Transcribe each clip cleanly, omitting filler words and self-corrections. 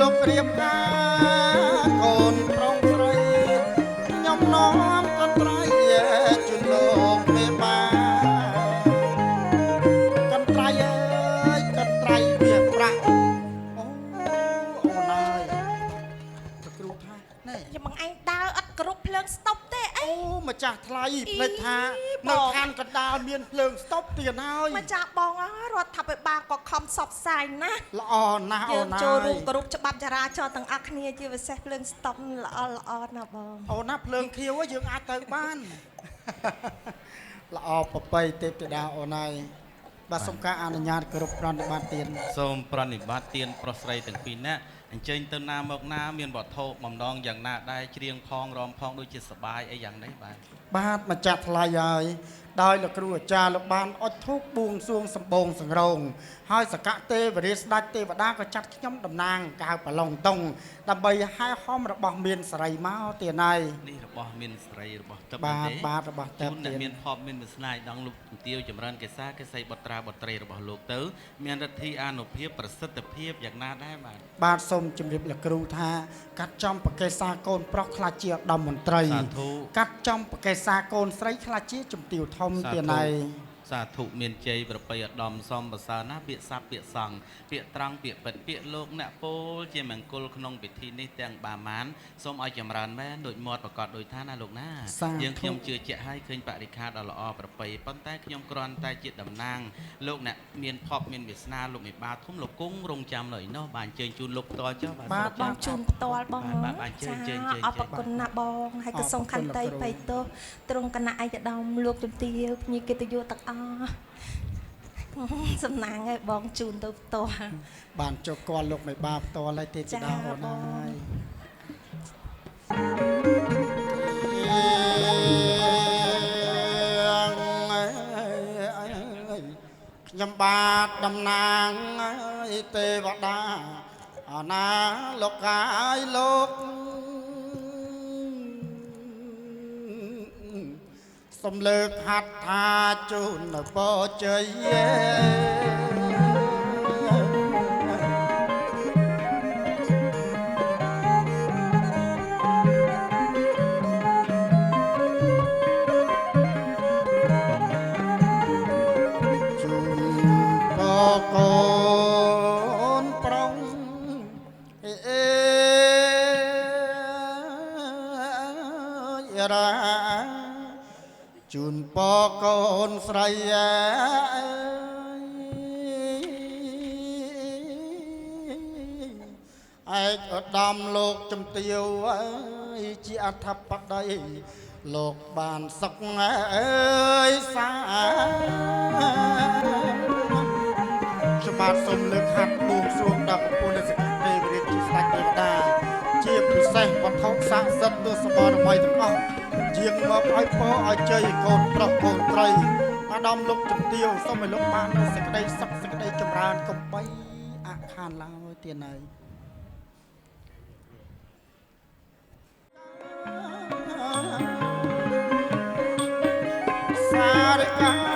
លោករៀបការកូនប្រុងស្រីខ្ញុំនាំកន្ត្រៃជូនលោកមេបាកន្ត្រៃអើយកន្ត្រៃវាប្រាក់អូនអើយទៅគ្រូថាណែចាំបងឯងដើរអត់គ្រប់ភ្លើងស្តុបទេអីអូម្ចាស់ថ្លៃភ្លេចថានៅឋានកណ្ដាលមានភ្លើងស្តុបទៀតហើយម្ចាស់បងរដ្ឋាភិបាលក៏ខំសបផ្សាយណាល្អណាស់អូនណាចូលរួមគោរពច្បាប់ចរាចរណ៍ទាំងអស់គ្នាជាពិសេសភ្លើងស្តុបល្អណាស់បងអូនណាភ្លើងខៀវយើងអាចទៅបានល្អប្របីទេពធីតាអូនហើយបាទសូមការអនុញ្ញាតគោរពប្រណិប័តទានសូមប្រណិប័តទានប្រុសស្រីទាំងពីរនាក់អញ្ជើញទៅណាមកណាមានវត្ថុបំណងយ៉ាងណាដែរច្រៀងផងរំផងដូចជាសបាយអីយ៉ាងនេះបាទម្ចាស់ថ្លៃហើយដោយលោកគ្រូអាចារ្យលោកបានអុជធូបបួងសួងសម្បូងសង្រងហើយសកទេវរាជស្ដេចទេវតាក៏ចាត់ខ្ញុំតំណាងកៅប្រឡងតុងដើម្បីហែហំរបស់មានសេរីមកទៀតហើយនេះរបស់មានសេរីរបស់តឹបទេបាទរបស់តឹបទៀតមានភពមានវាសនាដងលោកជំទាវចម្រើនកេសាកេសីបុត្រាបុត្រីរបស់លោកទៅមានរិទ្ធិអានុភាពប្រសិទ្ធភាពយ៉ាងណាដែរបាទសូមជម្រាបលោកគ្រូថាកាត់ចំប្រកេសាកូនប្រុសខ្លះជាឧត្តមមន្ត្រីកាត់ចំប្រកេសាកូនស្រីខ្លះជាជំទាវធំទៀតហើយសាធុមានជ័យប្រពៃឧត្តមសំប្រសើរណាពាក្យស័ព្ទពាក្យសង្ឃពាក្យត្រង់ពាក្យពិតពាក្យលោកអ្នកពោលជាមង្គលក្នុងពិធីនេះទាំងបាមានសូមឲ្យចម្រើនមែនដូចមាត់ប្រកាសដោយថាណាលោកណាយើងខ្ញុំជឿជាក់ឲ្យឃើញបរិខាដ៏ល្អប្រពៃប៉ុន្តែខ្ញុំគ្រាន់តែជាតំណាងលោកអ្នកមានភពមានវាសនាលោកមេបាធំលោកគង់រងចាំនៅឯនោះបានអញ្ជើញជូនលោកផ្ទាល់ចុះបាទបងជូនផ្ទាល់បងបាទអញ្ជើញអរគុណណាស់បងហើយក៏សូមខន្តីបៃតោត្រង់គណៈឯកឧត្តមលោកជំទាវភ្ញីកិត្តិយសទាំងអស់សំណាងឲ្យបងជូនទៅផ្ទាល់បានចុះគាត់លោកមេបាផ្ទាល់ហើយទេជីតាអូនហើយខ្ញុំបាទតំណាងទេវតាអណាលោកកាយលោកសំលើកហាត់ថាជូននៅបជ័យជូនបកូនប្រុងរាជូនពរកូនស្រីឯកឧត្តមលោកជំទាវជាអធិបតីលោកបានសុខអើយសាខ្ញុំបាទសូមលើកហាត់បួងសួងដល់ប្រពន្ធសក្តិទេវរាជជាស្ដេចទេវតាជាពិសេសវត្ថុស័ក្តិសិទ្ធិទសបរមីទាំងអស់ជាងមកឲ្យពរឲ្យជ័យកូនប្រុសកូនស្រីអាដាមលោកជំទាវសូមឲ្យលោកបាននូវសេចក្តីសុខសេចក្តីចម្រើនកុំបីអខានឡើយទៀតហើយសារិកា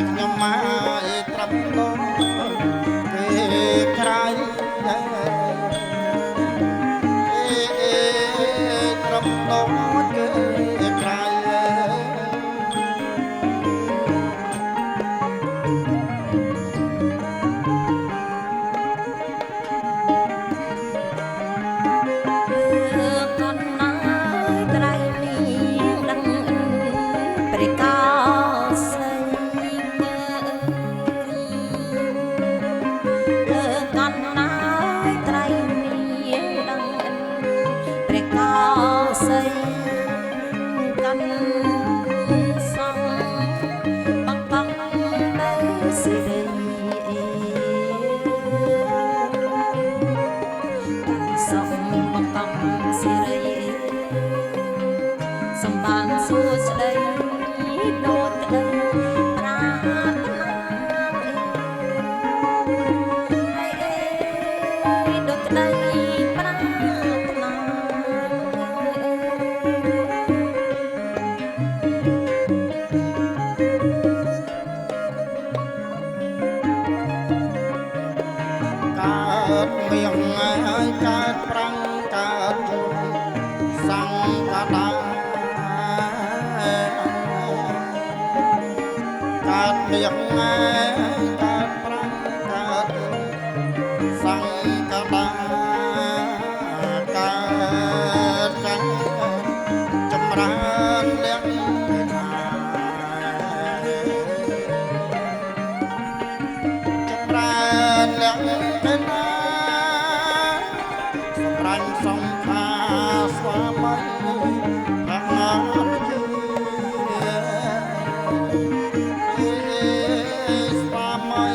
ខ្ញុំមកត្រឹម កើតមៀងហើយកើតប្រាំងកើតជុំសង្កដាកើតមៀងហើយកើតប្រាំងកើតជុំសង្កដាកើតចម្រើនលះចម្រើនលះសំខាស្វាមីអនាជាស្វាមី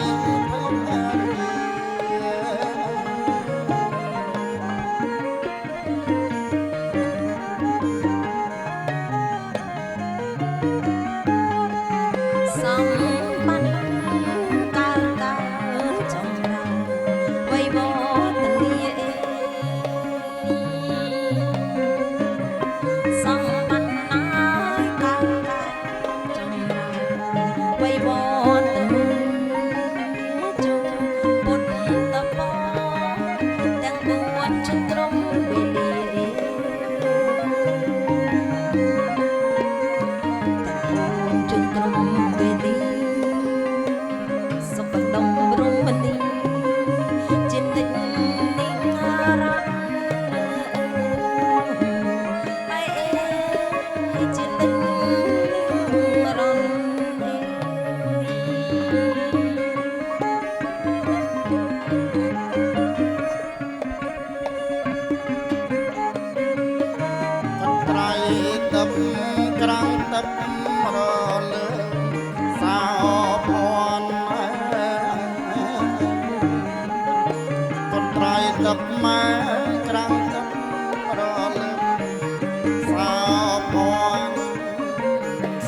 សំបានកាលកាលចម្រើនវៃវតនីសំបានកាលកាលចម្រើនវៃវតនីជួពុទ្ធតបទាំងពួនជត្រង់វេលាជត្រង់វេលាសុខដុមរមនីជានិច្ចនិរន្តរ៍ហើយជានិច្ចនិរន្តរ៍ត្រៃទឹកក្រាំងទឹករលើសោភ័ណ្ឌកន្ត្រៃទឹកម៉ែក្រាំងទឹករលើសោភ័ណ្ឌ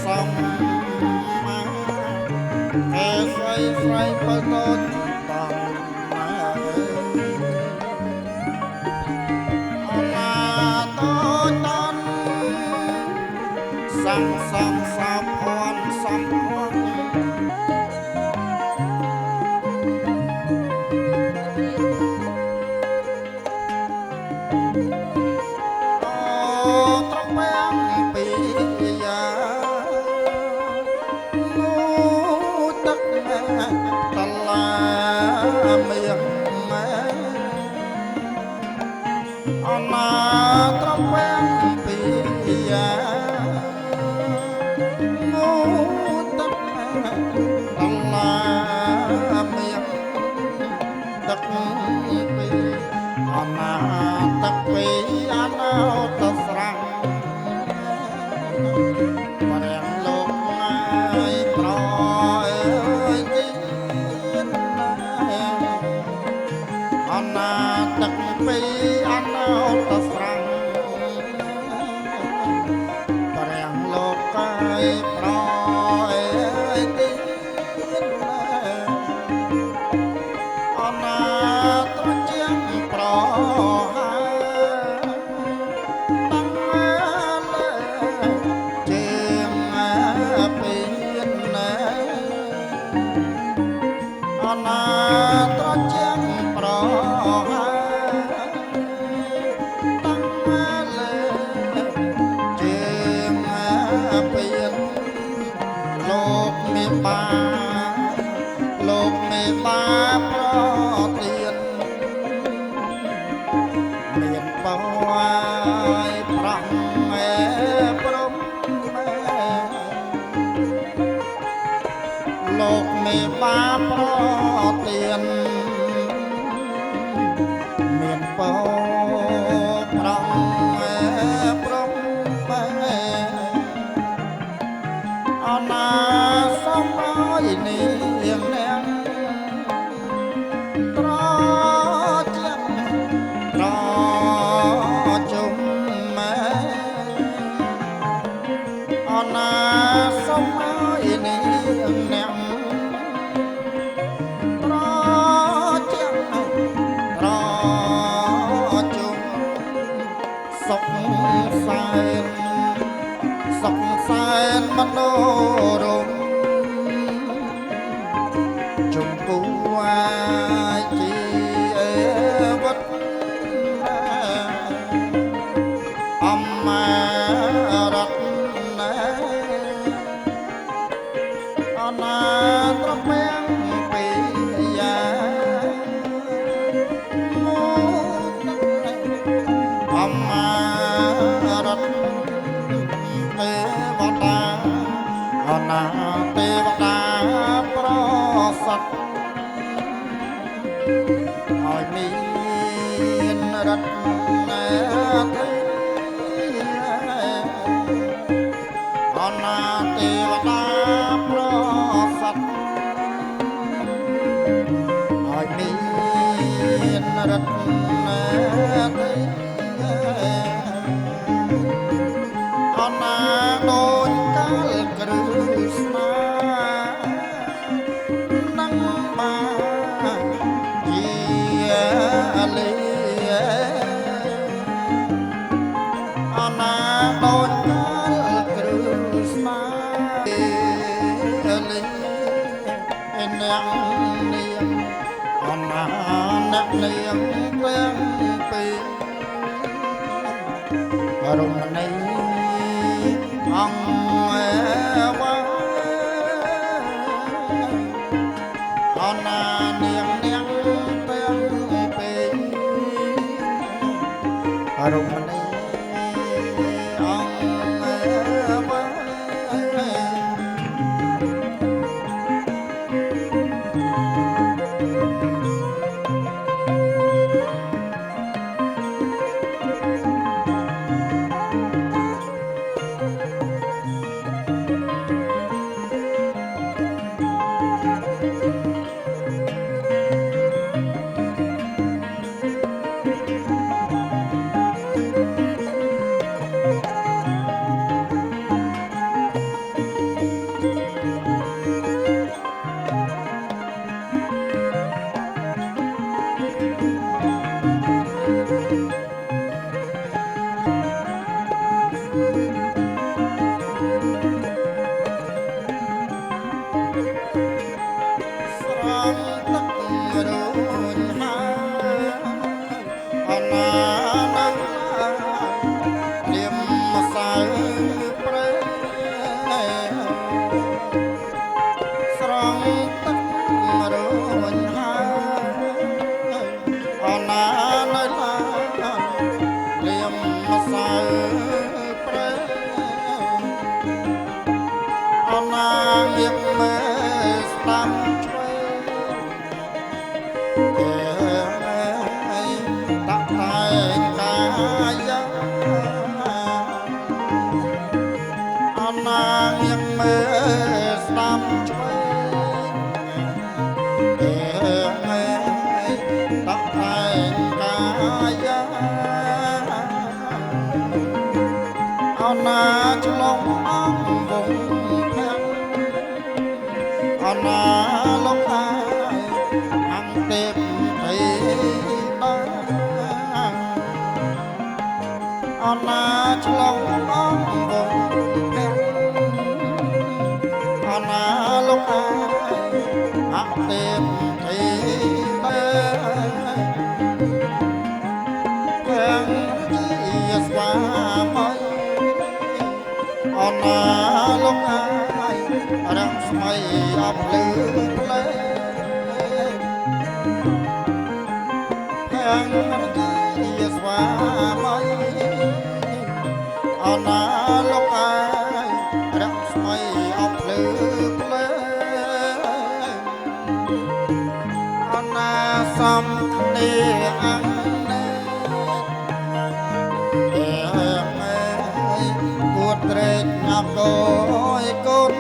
សំមាគេស្រីស្រីបើតូចបងអនាតូចតនសំសំសំភ័ណ្ឌសំភ័ណ្ឌអូត្រង់បែងពីយ៉ានូទឹកតឡាមៀងម៉ែអនាត្រង់បែងពីយ៉ានូទឹកតឡាមៀងទឹកពីអនាទឹកពីអនាតស្រាំងបរិងលោកងាយប្រអើយទៀតអនាទឹកពីអនាតស្រាំងបរិងលោកងាយប្រអើយទៀតអនាត្រជាងប្រហាតាំងលើជាងពីណែអនាត្រជាងប្រហាតាំងលើជាងពីលោកមានបាលោ กមេបាប្រទៀនមានបយប្រងមេព្រំលោកមេបាប្រទៀនមានបយប្រងមេព្រំអណាសមឲ្យនាងអ្នកត្រជាត្រជុំម៉ែអណាសមឲ្យនាងអ្នកត្រជាត្រជុំសុខសែនសុខសែនមនោរម្យជុំគូជាវត្តអំមារតនាអនាត្រពាំងពីយាអំមារតទេវតាអនាទេវតាប្រសពឲ្យមានរតនាទេអនាទេវតាប្រសពឲ្យមានរតនាទេអណាដូចកាលគ្រឹស្នានឹងបានជាលីអណាដូចកាលគ្រឹស្នាលីអ្នកនាងអណាអ្នកនាងទាំងពីររមណីអង្គវ៉ាអណានាងទាំងពីររមណីអង្គវ៉ាឆ្លងអង្គវងភ័ក្រអណាលោកអាយអង្គទេពទេតាអណាឆ្លងអង្គវងភ័ក្រអណាលោកអាយអង្គទេពទេតាទាំងជាស្វាមីអណាលោកអាយរាំងស្មៃអបលឺផ្លែ ងជាស្វាមីអណាលោកអាយរកស្មៃអបភ្លឺភ្លើអណាសំគ្នាអង្គណែគួតត្រេកអបកយគុណ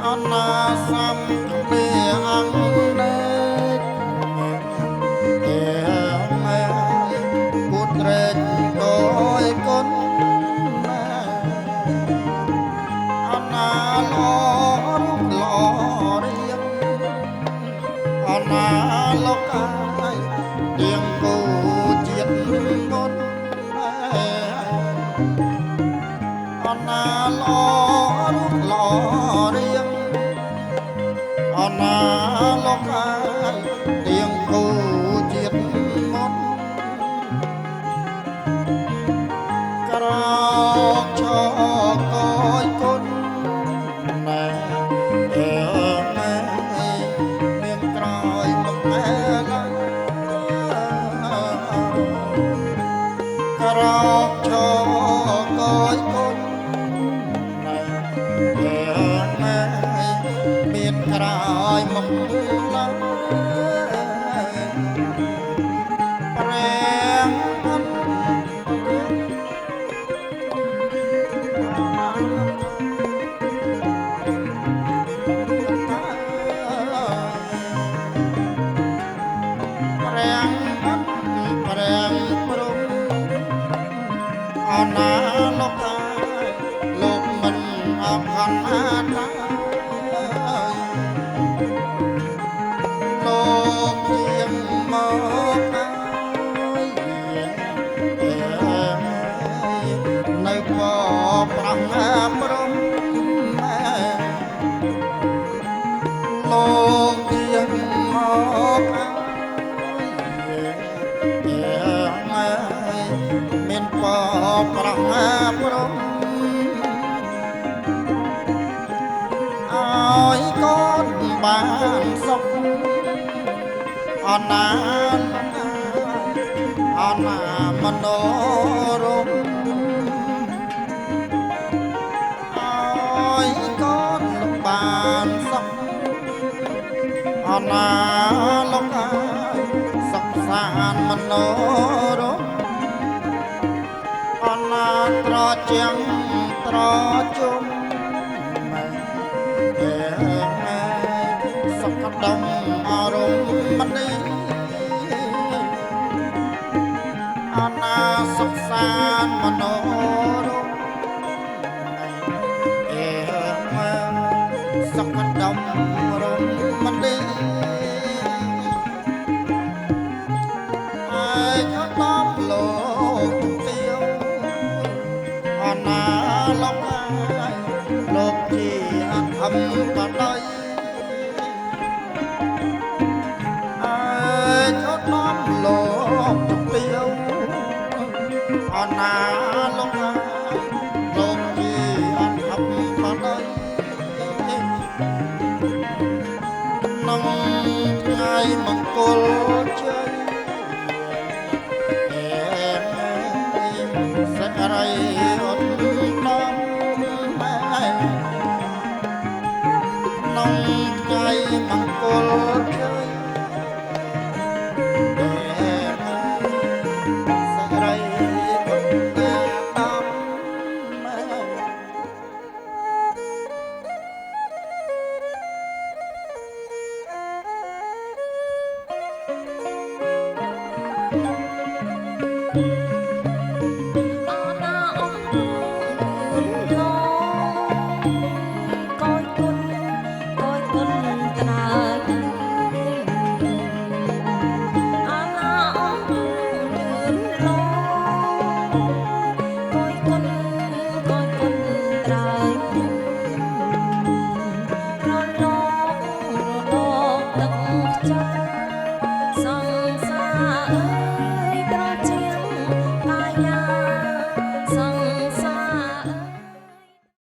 អណាសំគ្នាអង្គណែគួតត្រេកកយគុណអណាល្អរូបល្អរៀងអណាលោកអាយទៀងគូជាតិមុនអណាល្អរូបល្អរៀងអណាលោកអាយទៀងគូជាតិមុនក្រោកឈរកយគុណណែម៉ែមានក្រោយមកម៉ែឡើយក្រោកឈរកយគុណណែម៉ែមានក្រោយមកឡើយព្រះព្រំអណាលោកអាយលោកមិនអបខណ្ឌអាណាលោកជាងមកហើយនៅពប្រងព្រំលោកជាងមកមានពប្រងព្រំអើយកូនបានសុខអណាអណាមនោរមអើយកូនបានសុខអណាលោកអាយសុខសានមនោរមអណាត្រជាងត្រជុំសុខដុំអរមនី អណាសុខសានមនោរមសុខដុំរមនីឯកតំលោកទៀវអណាលោកអាយលោកជាអធិបតីតំលោកទៀវអណាលោកអាយលោកជាអធិបតីក្នុងថ្ងៃមង្គលជ័យសេរីអត់ដំម៉ែក្នុងថ្ងៃមង្គលជ័យចា